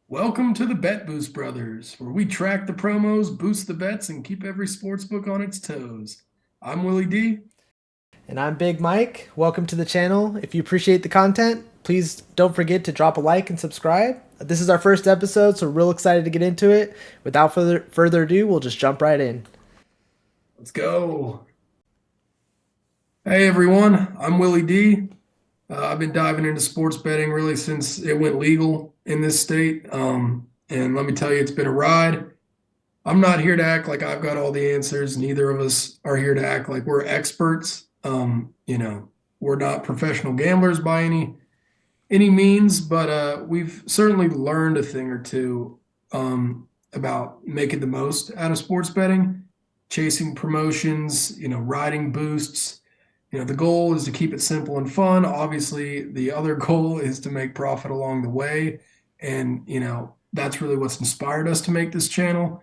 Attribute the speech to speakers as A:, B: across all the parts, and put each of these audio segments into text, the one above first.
A: Welcome to the Bet Boost Brothers, where we track the promos, boost the bets, and keep every sportsbook on its toes. I'm Willie D.
B: And I'm Big Mike. Welcome to the channel. If you appreciate the content, please don't forget to drop a like and subscribe. This is our first episode, so we're real excited to get into it. Without further ado, we'll just jump right in.
A: Let's go. Hey everyone, I'm Willie D. I've been diving into sports betting really since it went legal in this state. And let me tell you, it's been a ride. I'm not here to act like I've got all the answers. Neither of us are here to act like we're experts. We're not professional gamblers by any means, but we've certainly learned a thing or two about making the most out of sports betting, chasing promotions, riding boosts. The goal is to keep it simple and fun. Obviously, the other goal is to make profit along the way. And, that's really what's inspired us to make this channel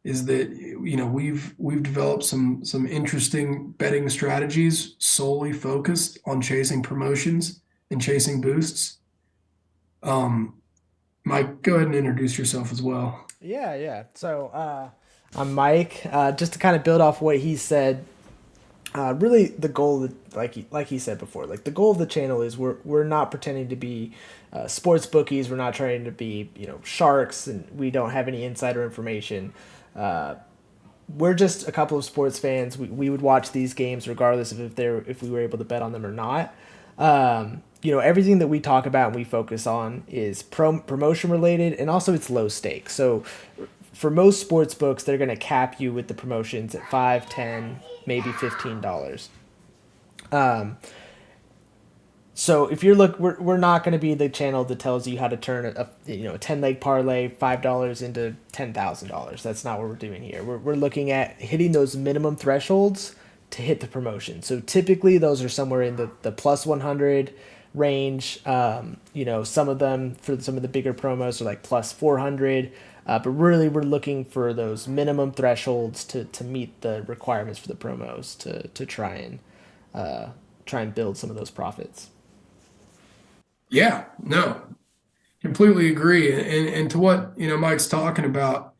A: is that we've developed some interesting betting strategies solely focused on chasing promotions and chasing boosts. Um, Mike, go ahead and introduce yourself as well.
B: Yeah. I'm Mike. Just to kind of build off what he said, really the goal, like he said before, like the goal of the channel is we're not pretending to be sports bookies. We're not trying to be sharks, and we don't have any insider information. Uh, we're just a couple of sports fans. We would watch these games regardless of if we were able to bet on them or not. Everything that we talk about and we focus on is promotion related, and also it's low stakes. So for most sports books, they're going to cap you with the promotions at 5, 10, maybe $15. So if you're we're not going to be the channel that tells you how to turn a 10 leg parlay $5 into $10,000. That's not what we're doing here. We're looking at hitting those minimum thresholds to hit the promotion. So typically those are somewhere in the plus 100 range. Some of them for some of the bigger promos are like plus 400. But really, we're looking for those minimum thresholds to meet the requirements for the promos to try and build some of those profits.
A: Yeah, no, completely agree. And to what, Mike's talking about,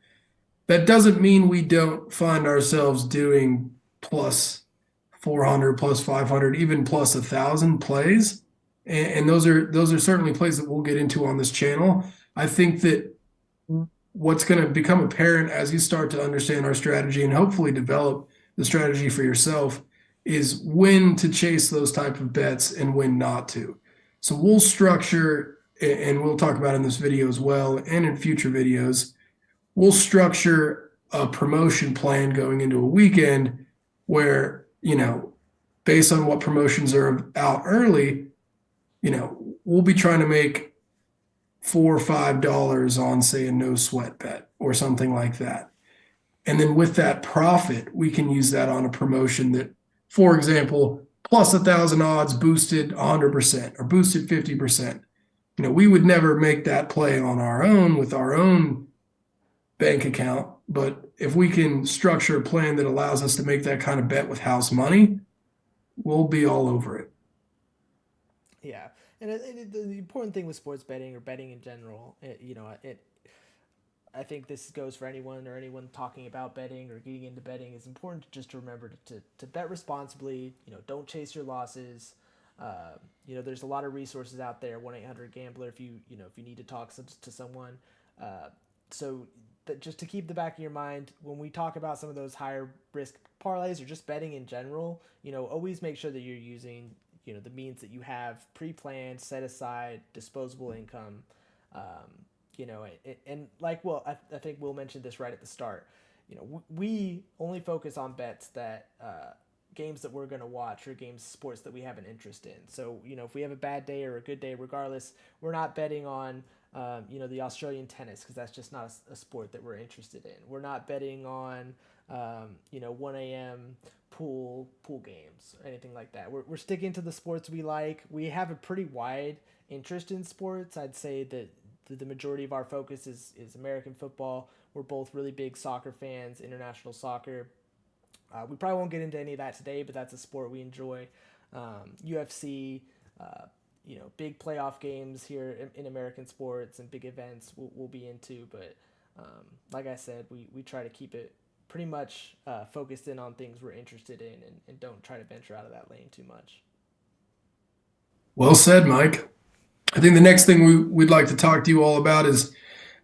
A: that doesn't mean we don't find ourselves doing plus 400, plus 500, even plus 1,000 plays. And those are certainly plays that we'll get into on this channel. I think that what's going to become apparent as you start to understand our strategy and hopefully develop the strategy for yourself is when to chase those type of bets and when not to. So we'll structure, and we'll talk about in this video as well and in future videos, we'll structure a promotion plan going into a weekend where, based on what promotions are out early, we'll be trying to make $4 or $5 on, say, a no sweat bet or something like that. And then with that profit, we can use that on a promotion that, for example, plus 1,000 odds boosted 100% or boosted 50%. We would never make that play on our own with our own bank account. But if we can structure a plan that allows us to make that kind of bet with house money, we'll be all over it.
B: Yeah, and the important thing with sports betting or betting in general, I think this goes for anyone talking about betting or getting into betting. It's important just to remember to bet responsibly. Don't chase your losses. There's a lot of resources out there. 1-800-GAMBLER if you need to talk to someone. Uh, so just to keep the back of your mind when we talk about some of those higher risk parlays or just betting in general, always make sure that you're using the means that you have pre-planned, set aside, disposable income. And like I think Will mentioned this right at the start. We only focus on bets that games that we're going to watch or games sports that we have an interest in. So if we have a bad day or a good day, regardless, we're not betting on the Australian tennis because that's just not a sport that we're interested in. We're not betting on 1 a.m. pool games or anything like that. We're sticking to the sports we like. We have a pretty wide interest in sports. I'd say that the majority of our focus is American football. We're both really big soccer fans, international soccer. We probably won't get into any of that today, but that's a sport we enjoy. UFC, big playoff games here in American sports and big events we'll be into. But like I said, we try to keep it pretty much focused in on things we're interested in and don't try to venture out of that lane too much.
A: Well said, Mike. I think the next thing we'd like to talk to you all about is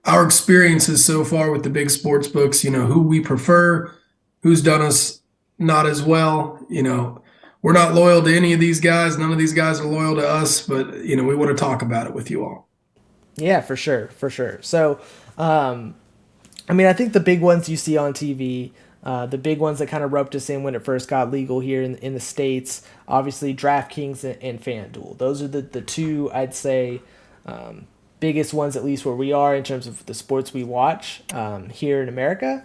A: our experiences so far with the big sports books, who we prefer, who's done us not as well. We're not loyal to any of these guys. None of these guys are loyal to us, but, we want to talk about it with you all.
B: Yeah, for sure, for sure. So, I think the big ones you see on TV, the big ones that kind of roped us in when it first got legal here in the States, obviously DraftKings and FanDuel. Those are the two, I'd say, biggest ones, at least where we are in terms of the sports we watch here in America.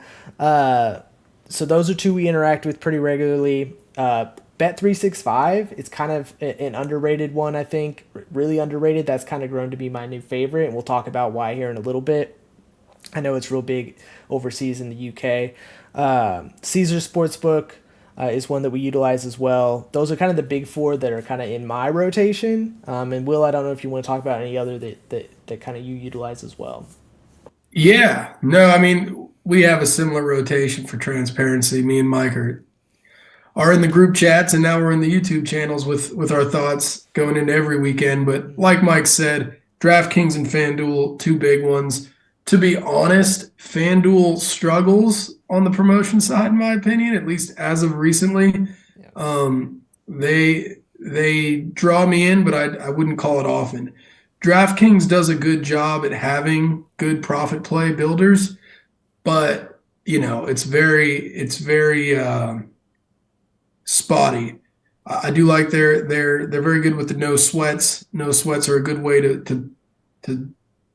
B: So those are two we interact with pretty regularly. Bet365, it's kind of an underrated one, I think, really underrated. That's kind of grown to be my new favorite, and we'll talk about why here in a little bit. I know it's real big overseas in the UK. Caesars Sportsbook is one that we utilize as well. Those are kind of the big four that are kind of in my rotation. And Will, I don't know if you want to talk about any other that kind of you utilize as well.
A: Yeah, no, I mean, we have a similar rotation for transparency. Me and Mike are in the group chats, and now we're in the YouTube channels with our thoughts going into every weekend. But like Mike said, DraftKings and FanDuel, two big ones. To be honest, FanDuel struggles on the promotion side, in my opinion, at least as of recently.
B: Yeah.
A: They draw me in, but I wouldn't call it often. DraftKings does a good job at having good profit play builders, but it's very spotty. I do like they're very good with the no sweats. No sweats are a good way to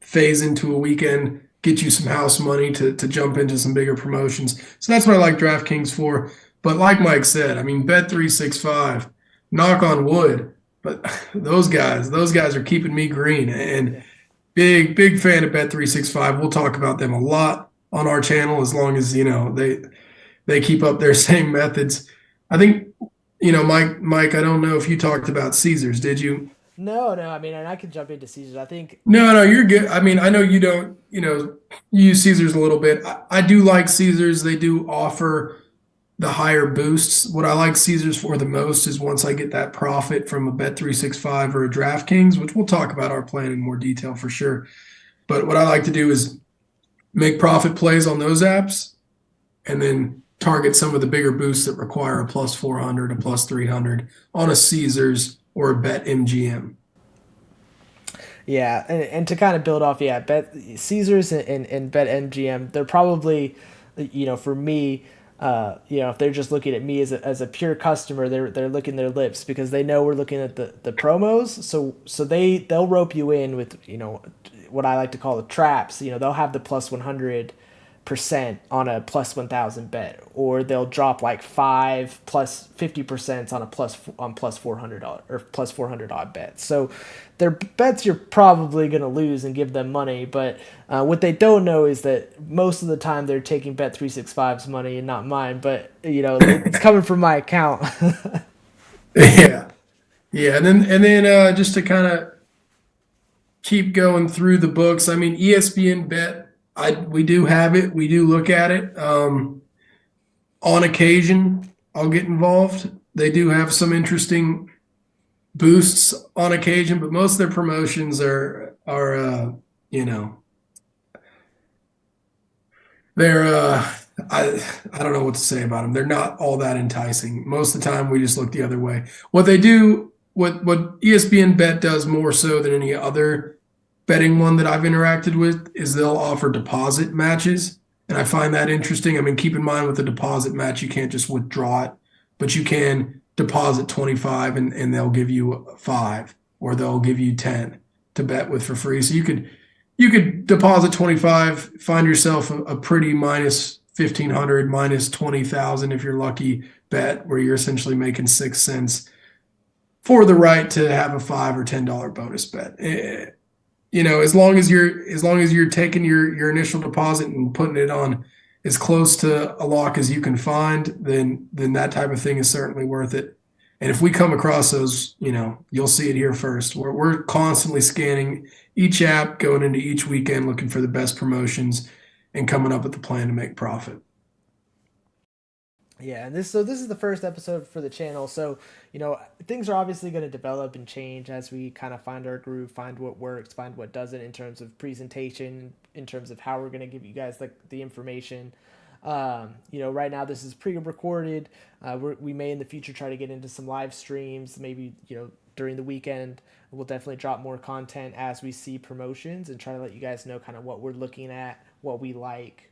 A: phase into a weekend, get you some house money to jump into some bigger promotions. So that's what I like DraftKings for. But like Mike said, I mean, Bet365, knock on wood, but those guys are keeping me green. And
B: Yeah.
A: big fan of Bet365. We'll talk about them a lot on our channel as long as they keep up their same methods. I think Mike. I don't know if you talked about Caesars. Did you?
B: No, no. I mean, and I can jump into Caesars. I think.
A: No, you're good. I mean, I know you don't, you use Caesars a little bit. I do like Caesars. They do offer the higher boosts. What I like Caesars for the most is once I get that profit from a Bet365 or a DraftKings, which we'll talk about our plan in more detail for sure. But what I like to do is make profit plays on those apps and then target some of the bigger boosts that require a plus 400, a plus 300 on a Caesars or a Bet MGM.
B: Yeah, and to kind of build off, yeah, Bet Caesars and Bet MGM, they're probably, for me, if they're just looking at me as a pure customer, they're licking their lips because they know we're looking at the promos. So they'll rope you in with what I like to call the traps. They'll have the plus 100% on a plus 1,000 bet, or they'll drop like 5 plus 50% on a plus $400 or plus 400 odd bet. So they're bets you're probably going to lose and give them money, but what they don't know is that most of the time they're taking Bet365's money and not mine, but it's coming from my account.
A: Yeah. Yeah, and then just to kind of keep going through the books. I mean, ESPN Bet, we do have it. We do look at it. On occasion, I'll get involved. They do have some interesting boosts on occasion, but most of their promotions are they're I don't know what to say about them. They're not all that enticing. Most of the time, we just look the other way. What they do, what ESPN Bet does more so than any other betting one that I've interacted with, is they'll offer deposit matches, and I find that interesting. I mean, keep in mind with the deposit match, you can't just withdraw it, but you can deposit 25 and they'll give you 5 or they'll give you 10 to bet with for free. So you could deposit 25, find yourself a pretty minus 1,500, minus 20,000 if you're lucky bet where you're essentially making 6 cents for the right to have a $5 or $10 bonus bet. As long as you're taking your initial deposit and putting it on as close to a lock as you can find, then that type of thing is certainly worth it. And if we come across those, you'll see it here first. We're constantly scanning each app, going into each weekend, looking for the best promotions and coming up with a plan to make profit.
B: Yeah, and this is the first episode for the channel, so things are obviously going to develop and change as we kind of find our groove, find what works, find what doesn't in terms of presentation, in terms of how we're going to give you guys like the information. Right now this is pre-recorded. We may in the future try to get into some live streams, maybe during the weekend. We'll definitely drop more content as we see promotions and try to let you guys know kind of what we're looking at, what we like,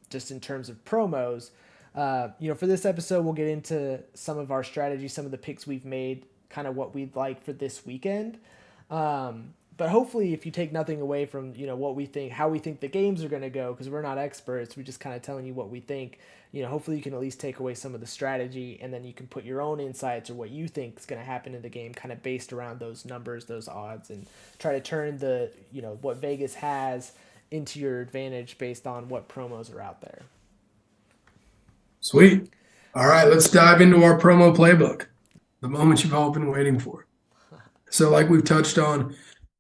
B: just in terms of promos. For this episode, we'll get into some of our strategy, some of the picks we've made, kind of what we'd like for this weekend. But hopefully, if you take nothing away from what we think, how we think the games are going to go, because we're not experts, we're just kind of telling you what we think. Hopefully you can at least take away some of the strategy, and then you can put your own insights or what you think is going to happen in the game, kind of based around those numbers, those odds, and try to turn the what Vegas has into your advantage based on what promos are out there.
A: Sweet. All right, let's dive into our promo playbook, the moment you've all been waiting for. So, like we've touched on,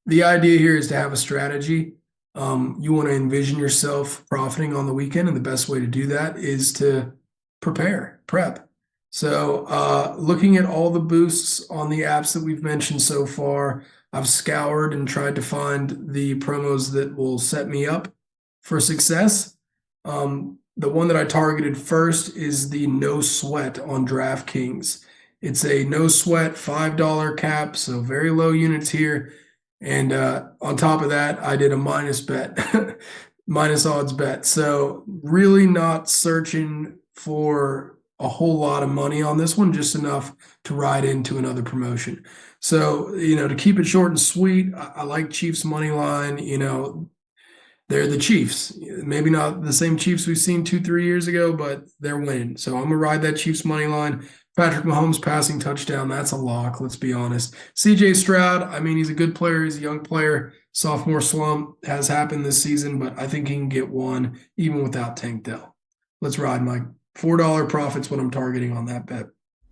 A: the idea here is to have a strategy. You want to envision yourself profiting on the weekend, and the best way to do that is to prep. So, looking at all the boosts on the apps that we've mentioned so far, I've scoured and tried to find the promos that will set me up for success. The one that I targeted first is the no sweat on DraftKings. It's a no sweat $5 cap, so very low units here. And on top of that, I did a minus bet, minus odds bet. So really not searching for a whole lot of money on this one, just enough to ride into another promotion. So, to keep it short and sweet, I like Chiefs money line. They're the Chiefs. Maybe not the same Chiefs we've seen 2, 3 years ago, but they're winning. So I'm gonna ride that Chiefs money line. Patrick Mahomes passing touchdown, that's a lock, let's be honest. CJ Stroud, I mean, he's a good player, he's a young player. Sophomore slump has happened this season, but I think he can get one even without Tank Dell. Let's ride, Mike. $4 profits what I'm targeting on that bet.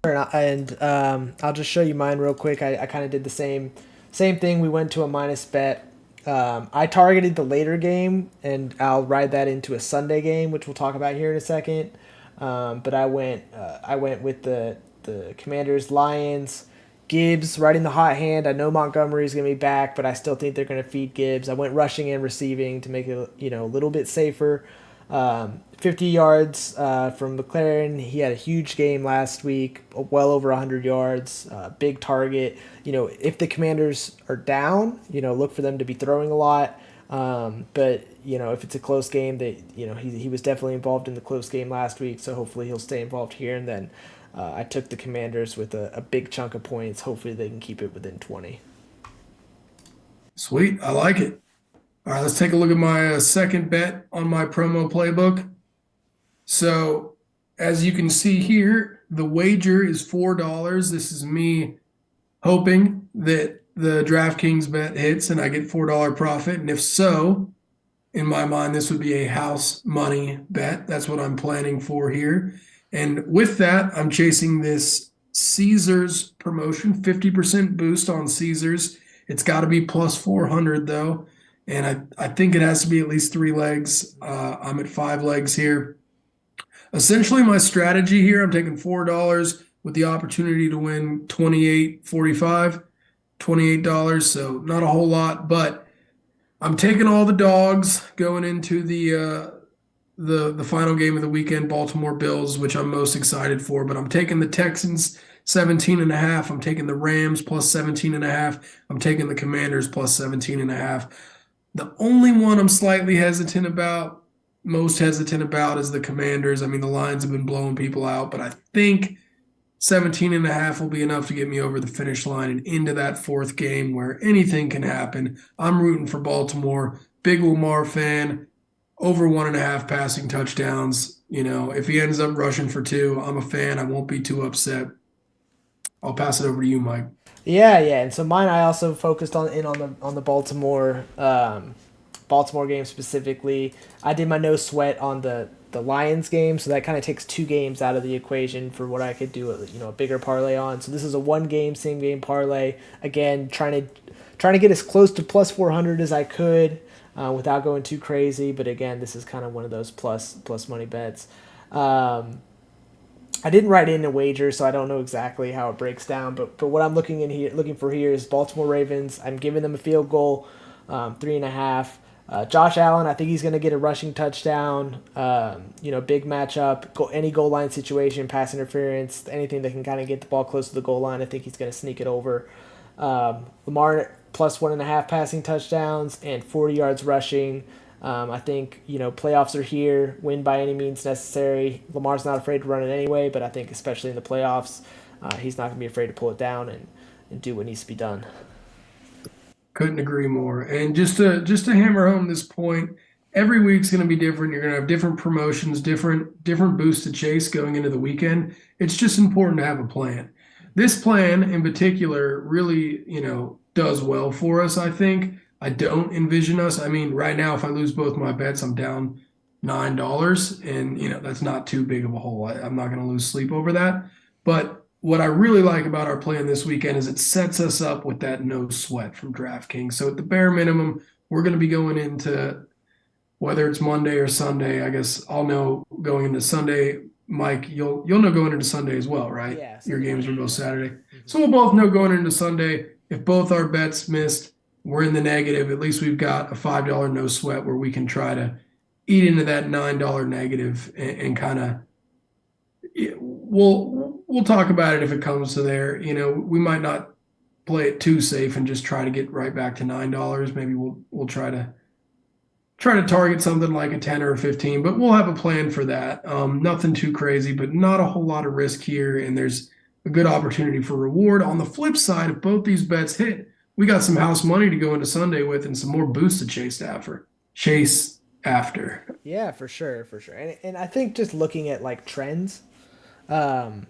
B: And I'll just show you mine real quick. I kind of did the same thing. We went to a minus bet. I targeted the later game, and I'll ride that into a Sunday game, which we'll talk about here in a second. But I went with the Commanders, Lions, Gibbs riding the hot hand. I know Montgomery's gonna be back, but I still think they're gonna feed Gibbs. I went rushing and receiving to make it a little bit safer. 50 yards from McLaren. He had a huge game last week, well over 100 yards, big target. If the Commanders are down, look for them to be throwing a lot. But if it's a close game, he was definitely involved in the close game last week, so hopefully he'll stay involved here. And then I took the Commanders with a big chunk of points. Hopefully they can keep it within 20.
A: Sweet, I like it. All right, let's take a look at my second bet on my promo playbook. So, as you can see here, the wager is $4. This is me hoping that the DraftKings bet hits and I get $4 profit. And if so, in my mind, this would be a house money bet. That's what I'm planning for here. And with that, I'm chasing this Caesars promotion, 50% boost on Caesars. It's got to be plus 400 though. And I think it has to be at least 3 legs. I'm at 5 legs here. Essentially, my strategy here, I'm taking $4 with the opportunity to win 28.45, $28. So not a whole lot, but I'm taking all the dogs going into the final game of the weekend, Baltimore Bills, which I'm most excited for. But I'm taking the Texans 17.5. I'm taking the Rams plus 17.5. I'm taking the Commanders plus 17.5. The only one I'm slightly hesitant about, most hesitant about, is the Commanders. I mean, the lines have been blowing people out, but I think 17.5 will be enough to get me over the finish line and into that fourth game where anything can happen. I'm rooting for Baltimore. Big Lamar fan. Over 1.5 passing touchdowns. If he ends up rushing for 2, I'm a fan. I won't be too upset. I'll pass it over to you, Mike.
B: Yeah, and so mine I also focused on the Baltimore Baltimore game specifically. I did my no sweat on the Lions game, so that kind of takes 2 games out of the equation for what I could do a bigger parlay on. So this is a 1 game same game parlay. Again, trying to get as close to plus 400 as I could without going too crazy. But again, this is kind of one of those plus money bets. I didn't write in a wager, so I don't know exactly how it breaks down. But what I'm looking for here is Baltimore Ravens. I'm giving them a field goal, 3.5. Josh Allen, I think he's going to get a rushing touchdown. Big matchup, any goal line situation, pass interference, anything that can kind of get the ball close to the goal line. I think he's going to sneak it over. Lamar plus 1.5 passing touchdowns and 40 yards rushing. I think playoffs are here. Win by any means necessary. Lamar's not afraid to run it anyway, but I think especially in the playoffs, he's not going to be afraid to pull it down and do what needs to be done.
A: Couldn't agree more. And just to hammer home this point, every week's going to be different. You're going to have different promotions, different boosts to chase going into the weekend. It's just important to have a plan. This plan in particular really, does well for us, I think. I don't envision us. I mean, right now, if I lose both my bets, I'm down $9, and that's not too big of a hole. I'm not going to lose sleep over that. But what I really like about our plan this weekend is it sets us up with that no sweat from DraftKings. So at the bare minimum, we're going to be going into whether it's Monday or Sunday. I guess I'll know going into Sunday. Mike, you'll know going into Sunday as well, right?
B: Yeah,
A: Your
B: Sunday
A: games are
B: night,
A: both
B: yeah.
A: Saturday.
B: Mm-hmm.
A: So we'll both know going into Sunday if both our bets missed, we're in the negative. At least we've got a $5 no sweat where we can try to eat into that $9 negative and kind of we'll talk about it if it comes to there. We might not play it too safe and just try to get right back to $9. Maybe we'll try to target something like a 10 or a 15, but we'll have a plan for that. Nothing too crazy, but not a whole lot of risk here, and there's a good opportunity for reward. On the flip side, if both these bets hit, we got some house money to go into Sunday with and some more boosts to chase after. Chase after.
B: Yeah, for sure, for sure. And I think just looking at like trends, um,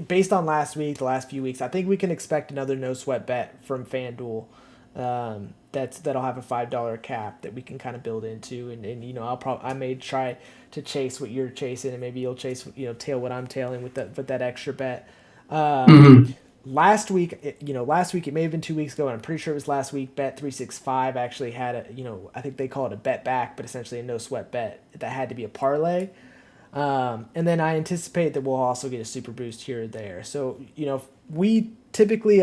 B: based on last week, the last few weeks, I think we can expect another no sweat bet from FanDuel. That'll have a $5 cap that we can kind of build into, and I may try to chase what you're chasing, and maybe you'll chase tail what I'm tailing with that extra bet.
A: Mm-hmm.
B: Last week it may have been 2 weeks ago, and I'm pretty sure it was last week. Bet365 actually had I think they call it a bet back, but essentially a no sweat bet that had to be a parlay. And then I anticipate that we'll also get a super boost here or there. So, we typically,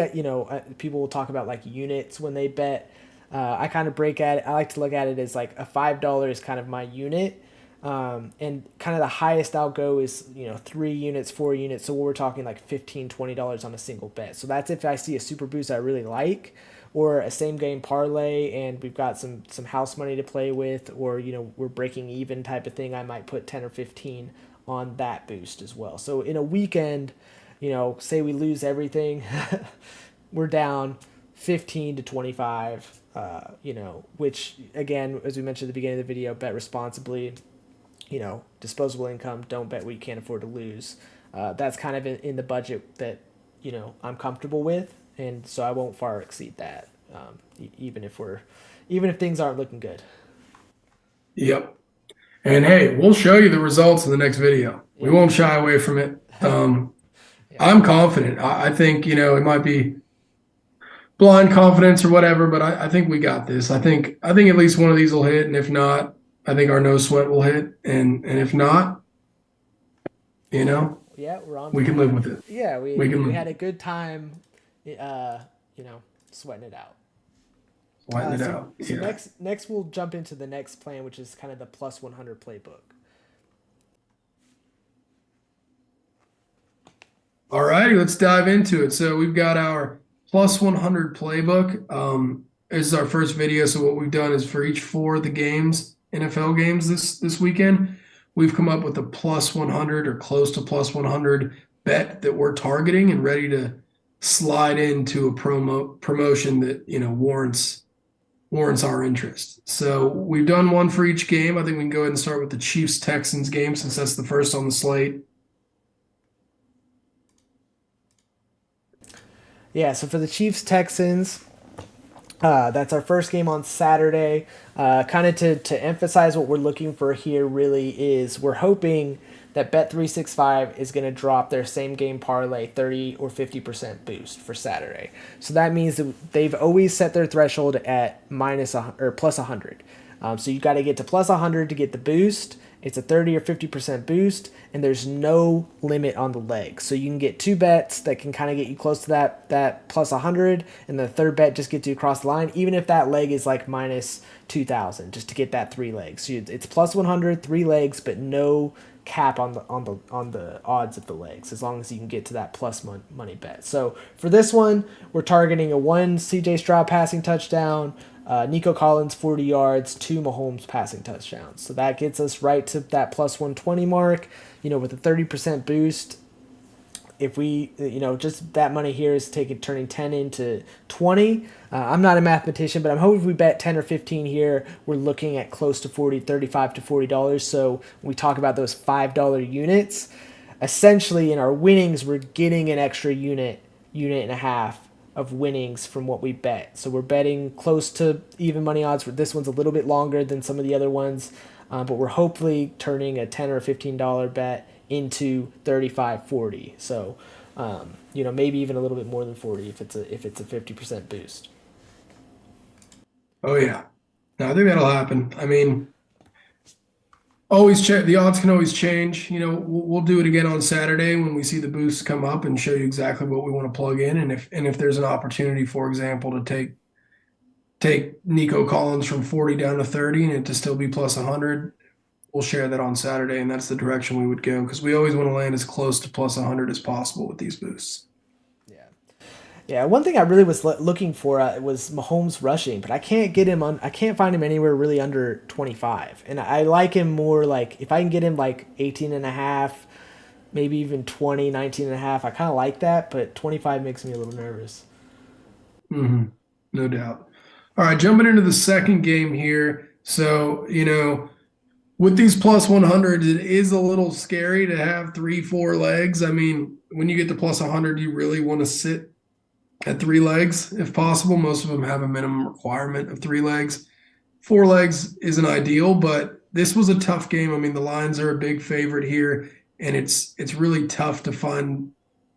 B: people will talk about like units when they bet. I kind of I like to look at it as like a $5 is kind of my unit. And kind of the highest I'll go is, 3 units, 4 units. So we're talking like $15, $20 on a single bet. So that's if I see a super boost I really like, or a same game parlay and we've got some house money to play with, or we're breaking even type of thing, I might put 10 or 15 on that boost as well. So in a weekend, say we lose everything, we're down 15 to 25, which again, as we mentioned at the beginning of the video, bet responsibly. Disposable income, don't bet what you can't afford to lose. That's kind of in the budget that I'm comfortable with, and so I won't far exceed that, even if things aren't looking good.
A: Yep. And hey, we'll show you the results in the next video. We won't shy away from it.
B: Yeah.
A: I'm confident. I think, it might be blind confidence or whatever, but I think we got this. I think at least one of these will hit, and if not, I think our no sweat will hit. And if not,
B: Yeah, we're on.
A: we can live with it.
B: Yeah,
A: We can
B: we
A: live
B: had a good time, sweating it out.
A: sweating it
B: So
A: out.
B: so
A: Yeah.
B: next we'll jump into the next plan, which is kind of the plus 100 playbook.
A: All righty, let's dive into it. So we've got our plus 100 playbook. This is our first video. So what we've done is for each 4 of the games, NFL games this weekend, we've come up with a plus 100 or close to plus 100 bet that we're targeting and ready to slide into a promotion that warrants our interest. So we've done one for each game. I think we can go ahead and start with the Chiefs Texans game since that's the first on the slate.
B: Yeah, so for the Chiefs Texans, That's our first game on Saturday. Kind of to emphasize what we're looking for here really is we're hoping that Bet365 is going to drop their same game parlay 30 or 50% boost for Saturday. So that means that they've always set their threshold at or plus 100. So you got to get to plus 100 to get the boost. It's a 30 or 50% boost, and there's no limit on the legs. So you can get two bets that can kind of get you close to that plus 100, and the third bet just gets you across the line, even if that leg is like minus 2,000, just to get that three legs. So it's plus 100, three legs, but no cap on the odds of the legs, as long as you can get to that plus money bet. So for this one, we're targeting a one CJ Stroud passing touchdown, Nico Collins 40 yards, two Mahomes passing touchdowns. So that gets us right to that plus 120 mark. With a 30% boost, if we, just that money here is turning 10 into 20. I'm not a mathematician, but I'm hoping if we bet 10 or 15 here, we're looking at close to 40, 35 to $40. So when we talk about those $5 units, essentially in our winnings, we're getting an extra unit and a half of winnings from what we bet. So we're betting close to even money odds. This one's a little bit longer than some of the other ones, but we're hopefully turning a $10 or $15 bet into 35, 40. So, maybe even a little bit more than 40 if it's a 50% boost.
A: Oh yeah, no, I think that'll happen. I mean, always check. The odds can always change. We'll do it again on Saturday when we see the boosts come up and show you exactly what we want to plug in, and if there's an opportunity, for example, to take Nico Collins from 40 down to 30 and it to still be plus 100, we'll share that on Saturday, and that's the direction we would go because we always want to land as close to plus 100 as possible with these boosts.
B: Yeah. Yeah, one thing I really was looking for was Mahomes rushing, but I can't get him on. I can't find him anywhere really under 25, and I like him more like if I can get him like 18 and a half, maybe even 20, 19 and a half. I kind of like that, but 25 makes me a little nervous.
A: Hmm. No doubt. All right, jumping into the second game here. So, with these plus 100s, it is a little scary to have three, four legs. I mean, when you get to plus 100, you really want to sit at three legs if possible. Most of them have a minimum requirement of three legs. Four legs isn't ideal, but this was a tough game. I mean, the Lions are a big favorite here, and it's really tough to find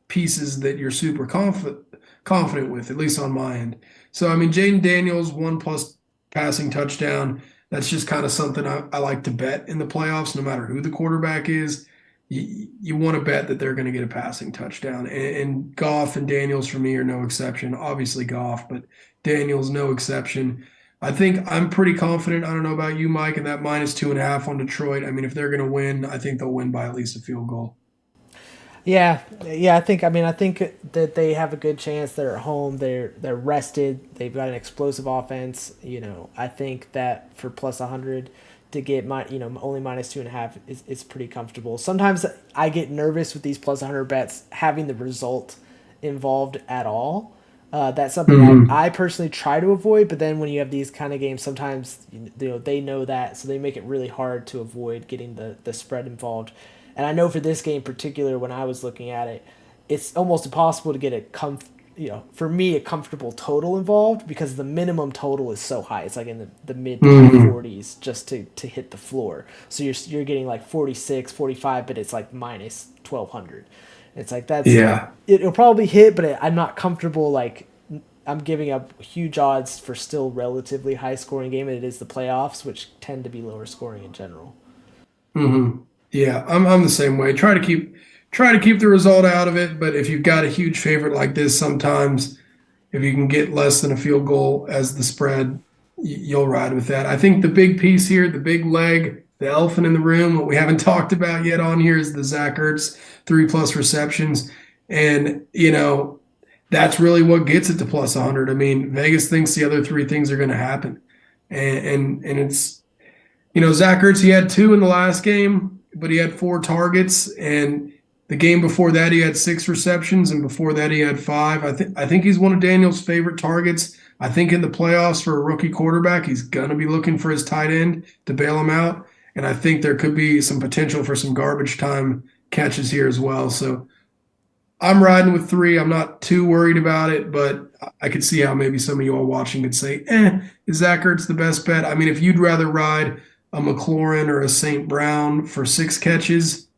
A: pieces that you're super confident with, at least on my end. So I mean, Jaden Daniels 1+ passing touchdown. That's just kind of something I like to bet in the playoffs, no matter who the quarterback is. You want to bet that they're going to get a passing touchdown. And Goff and Daniels for me are no exception. Obviously Goff, but Daniels no exception. I think I'm pretty confident. I don't know about you, Mike, and that -2.5 on Detroit. I mean, if they're going to win, I think they'll win by at least a field goal.
B: Yeah, yeah. I think that they have a good chance. They're at home. They're rested. They've got an explosive offense. I think that for plus 100 to get only -2.5 is pretty comfortable. Sometimes I get nervous with these plus 100 bets having the result involved at all. That's something
A: Hmm.
B: I personally try to avoid. But then when you have these kind of games, sometimes they know that, so they make it really hard to avoid getting the spread involved. And I know for this game in particular, when I was looking at it, it's almost impossible to get for me, a comfortable total involved because the minimum total is so high. It's like in the mid to high
A: Hmm.
B: 40s just to hit the floor. So you're getting like 46, 45, but it's like minus 1,200. It's like
A: Yeah.
B: it'll probably hit, but I'm not comfortable like I'm giving up huge odds for still relatively high scoring game, and it is the playoffs, which tend to be lower scoring in general.
A: Hmm. Yeah, I'm the same way. Try to keep the result out of it, but if you've got a huge favorite like this, sometimes if you can get less than a field goal as the spread, you'll ride with that. I think the big piece here, the big leg, the elephant in the room, what we haven't talked about yet on here is the Zach Ertz 3+ receptions, and that's really what gets it to plus 100. I mean, Vegas thinks the other three things are going to happen, and it's Zach Ertz, he had two in the last game, but he had four targets. And the game before that, he had six receptions. And before that, he had five. I think he's one of Daniel's favorite targets. I think in the playoffs for a rookie quarterback, he's going to be looking for his tight end to bail him out. And I think there could be some potential for some garbage time catches here as well. So I'm riding with three. I'm not too worried about it, but I could see how maybe some of you all watching could say, is Zach Ertz the best bet? I mean, if you'd rather ride a McLaurin or a St. Brown for 6 catches,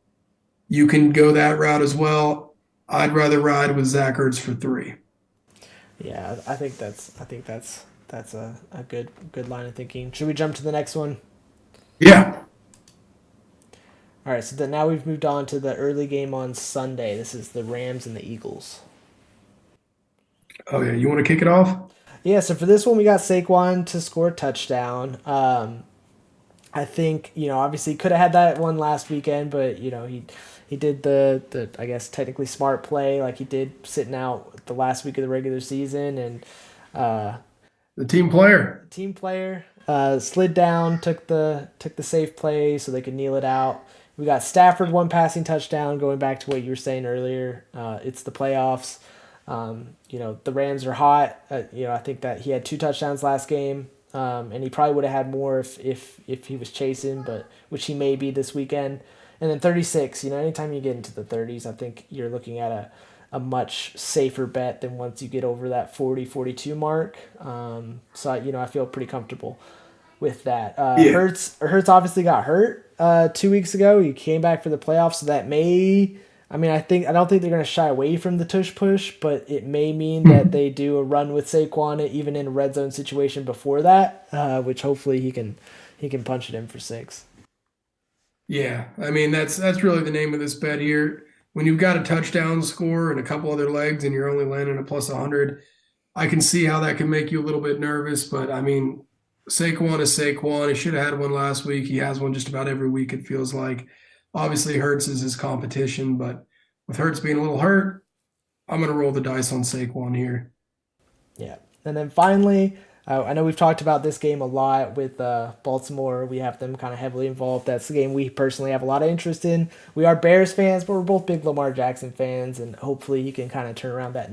A: you can go that route as well. I'd rather ride with Zach Ertz for three.
B: Yeah, I think that's a good line of thinking. Should we jump to the next one?
A: Yeah.
B: All right, so then now we've moved on to the early game on Sunday. This is the Rams and the Eagles.
A: Oh, yeah. You want to kick it off?
B: Yeah, so for this one, we got Saquon to score a touchdown. I think obviously could have had that one last weekend, but he did the I guess technically smart play, like he did sitting out the last week of the regular season, and uh,
A: The team player.
B: team player slid down, took the safe play so they could kneel it out. We got Stafford one passing touchdown. Going back to what you were saying earlier, it's the playoffs. The Rams are hot. I think that he had 2 touchdowns last game, and he probably would have had more if he was chasing, but which he may be this weekend. And then 36. Anytime you get into the 30s, I think you're looking at a much safer bet than once you get over that 40-42 mark. So I feel pretty comfortable with that.
A: Yeah.
B: Hurts obviously got hurt 2 weeks ago. He came back for the playoffs, so that may. I mean, I don't think they're going to shy away from the tush push, but it may mean that they do a run with Saquon even in a red zone situation before that, which hopefully he can punch it in for 6.
A: Yeah. I mean, that's really the name of this bet here. When you've got a touchdown score and a couple other legs and you're only landing a plus 100, I can see how that can make you a little bit nervous, but I mean, Saquon is Saquon. He should have had one last week. He has one just about every week, it feels like. Obviously, Hurts is his competition, but with Hurts being a little hurt, I'm going to roll the dice on Saquon here.
B: Yeah. And then finally, I know we've talked about this game a lot with Baltimore. We have them kind of heavily involved. That's the game we personally have a lot of interest in. We are Bears fans, but we're both big Lamar Jackson fans, and hopefully he can kind of turn around that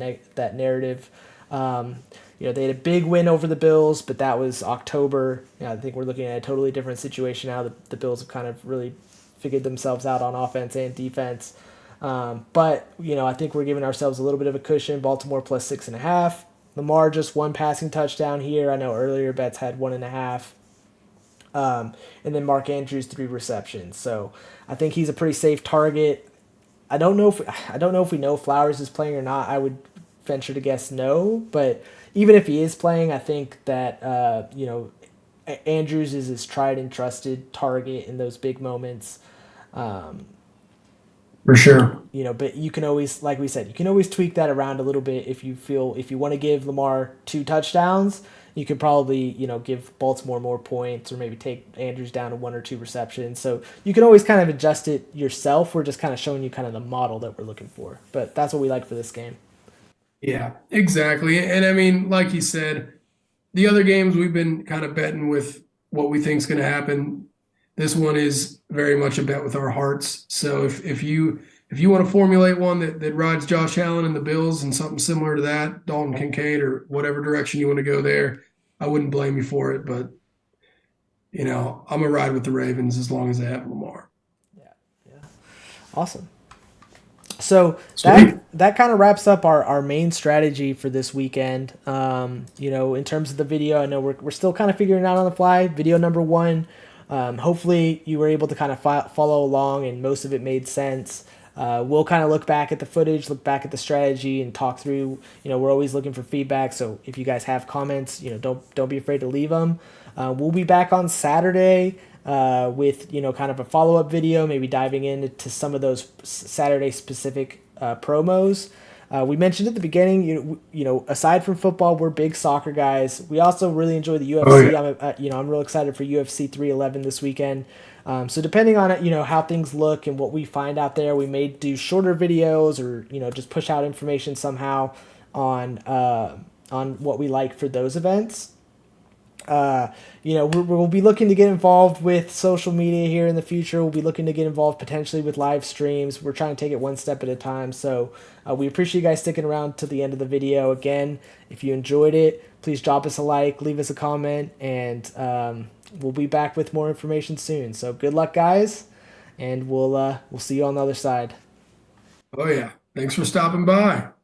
B: narrative. Um, they had a big win over the Bills, but that was October. I think we're looking at a totally different situation now. The Bills have kind of really figured themselves out on offense and defense. But I think we're giving ourselves a little bit of a cushion. Baltimore plus 6.5. Lamar just one passing touchdown here. I know earlier bets had 1.5. And then Mark Andrews 3 receptions. So I think he's a pretty safe target. I don't know if we know Flowers is playing or not. I would venture to guess no. But even if he is playing, I think that Andrews is his tried and trusted target in those big moments. Um,
A: For sure.
B: but you can always, like we said, you can always tweak that around a little bit if you want to give Lamar 2 touchdowns. You could probably give Baltimore more points or maybe take Andrews down to 1 or 2 receptions. So you can always kind of adjust it yourself. We're just kind of showing you kind of the model that we're looking for. But that's what we like for this game.
A: Yeah, exactly. And I mean, like you said, the other games we've been kind of betting with what we think is going to happen. This one is very much a bet with our hearts. So if you want to formulate one that rides Josh Allen and the Bills and something similar to that, Dalton Kincaid or whatever direction you want to go there, I wouldn't blame you for it. But I'm a ride with the Ravens as long as they have Lamar.
B: Yeah, yeah, awesome. So
A: Sweet.
B: that kind of wraps up our main strategy for this weekend. In terms of the video, I know we're still kind of figuring it out on the fly. Video number 1. Hopefully you were able to kind of follow along and most of it made sense. We'll kind of look back at the footage, look back at the strategy, and talk through. We're always looking for feedback. So if you guys have comments, don't be afraid to leave them. We'll be back on Saturday with kind of a follow up video, maybe diving into some of those Saturday specific promos. We mentioned at the beginning, aside from football, we're big soccer guys. We also really enjoy the
A: Oh
B: UFC.
A: yeah.
B: I'm real excited for UFC 311 this weekend. So depending on it, how things look and what we find out there, we may do shorter videos or just push out information somehow on what we like for those events. We'll be looking to get involved with social media here in the future. We'll be looking to get involved potentially with live streams. We're trying to take it one step at a time. So we appreciate you guys sticking around to the end of the video. Again, if you enjoyed it, please drop us a like, leave us a comment, and we'll be back with more information soon. So good luck, guys, and we'll see you on the other side.
A: Oh yeah. Thanks for stopping by.